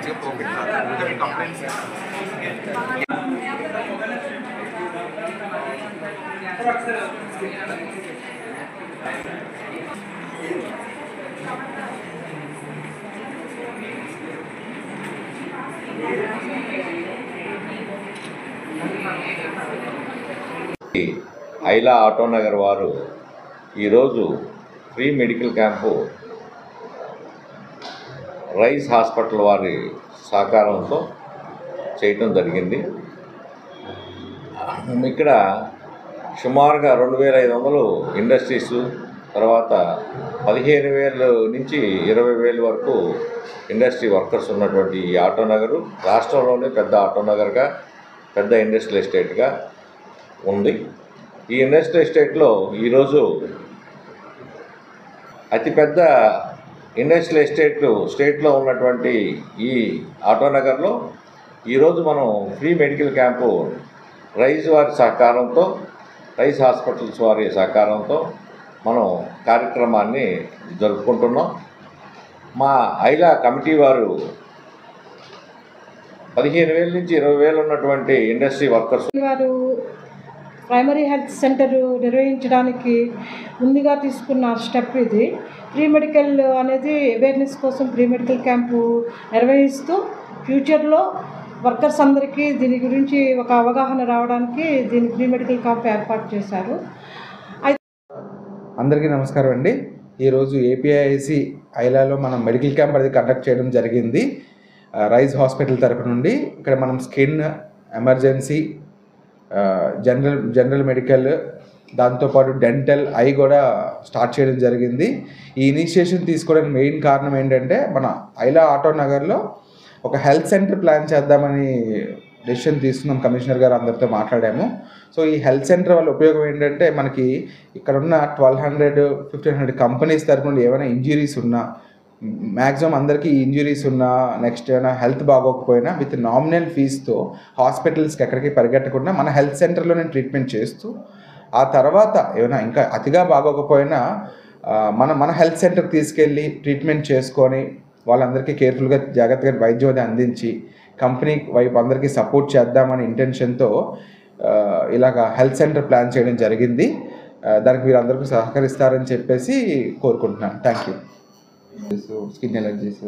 మంచిగా పోగొట్టారు. ఇంకా మీ కంప్లైంట్స్ ఐలా ఆటోనగర్ వారు ఈరోజు free medical camp rice hospital వారి సహకారంతో చేయటం జరిగింది. ఇక్కడ సుమారుగా 2500 ఇండస్ట్రీస్, తర్వాత 15,000 నుంచి 20,000 వరకు ఇండస్ట్రీ వర్కర్స్ ఉన్నటువంటి ఈ ఆటోనగరు రాష్ట్రంలోనే పెద్ద ఆటోనగర్గా, పెద్ద ఇండస్ట్రియల్ ఎస్టేట్గా ఉంది. ఈ ఇండస్ట్రియల్ ఎస్టేట్లో ఈరోజు అతిపెద్ద ఇండస్ట్రియల్ స్టేట్లో ఉన్నటువంటి ఈ ఆటోనగర్లో ఈరోజు మనం ఫ్రీ మెడికల్ క్యాంపు రైస్ వారి సహకారంతో, రైస్ హాస్పిటల్స్ వారి సహకారంతో మనం కార్యక్రమాన్ని జరుపుకుంటున్నాం. మా ఐలా కమిటీ వారు 15,000 నుంచి 20,000 ఉన్నటువంటి ఇండస్ట్రీ వర్కర్స్ వారు ప్రైమరీ హెల్త్ సెంటర్ నిర్వహించడానికి ముందుగా తీసుకున్న స్టెప్ ఇది. ప్రీ మెడికల్ అనేది అవేర్నెస్ కోసం ప్రీ మెడికల్ క్యాంపు నిర్వహిస్తూ ఫ్యూచర్లో వర్కర్స్ అందరికీ దీని గురించి ఒక అవగాహన రావడానికి దీని ప్రీ మెడికల్ క్యాంప్ ఏర్పాటు చేశారు. అందరికీ నమస్కారం అండి. ఈరోజు ఏపీఐసి ఐలాలో మనం మెడికల్ క్యాంప్ అనేది కండక్ట్ చేయడం జరిగింది రైస్ హాస్పిటల్ తరపు నుండి. ఇక్కడ మనం స్కిన్, ఎమర్జెన్సీ, జనరల్ మెడికల్, దాంతోపాటు డెంటల్, ఐ కూడా స్టార్ట్ చేయడం జరిగింది. ఈ ఇనిషియేషన్ తీసుకోవడానికి మెయిన్ కారణం ఏంటంటే మన ఐలా ఆటోనగర్లో ఒక హెల్త్ సెంటర్ ప్లాన్ చేద్దామని డెసిషన్ తీసుకున్నాం. కమిషనర్ గారు అందరితో మాట్లాడాము. సో ఈ హెల్త్ సెంటర్ వల్ల ఉపయోగం ఏంటంటే మనకి ఇక్కడ ఉన్న 1,200-1,500 కంపెనీస్ తరపు నుండి ఏమైనా ఇంజరీస్ ఉన్నా, మ్యాక్సిమం అందరికీ ఇంజరీస్ ఉన్నా, నెక్స్ట్ ఏమైనా హెల్త్ బాగోకపోయినా విత్ నామినల్ ఫీజుతో హాస్పిటల్స్కి ఎక్కడికి పరిగెట్టకుండా మన హెల్త్ సెంటర్లోనే ట్రీట్మెంట్ చేస్తూ, ఆ తర్వాత ఏమైనా ఇంకా అతిగా బాగోకపోయినా మన హెల్త్ సెంటర్కి తీసుకెళ్ళి ట్రీట్మెంట్ చేసుకొని వాళ్ళందరికీ కేర్ఫుల్గా జాగ్రత్తగా వైద్యం అది అందించి కంపెనీ వైపు అందరికీ సపోర్ట్ చేద్దామనే ఇంటెన్షన్తో ఇలాగ హెల్త్ సెంటర్ ప్లాన్ చేయడం జరిగింది. దానికి మీరు అందరికీ సహకరిస్తారని చెప్పేసి కోరుకుంటున్నాను. Thank you. Skin allergies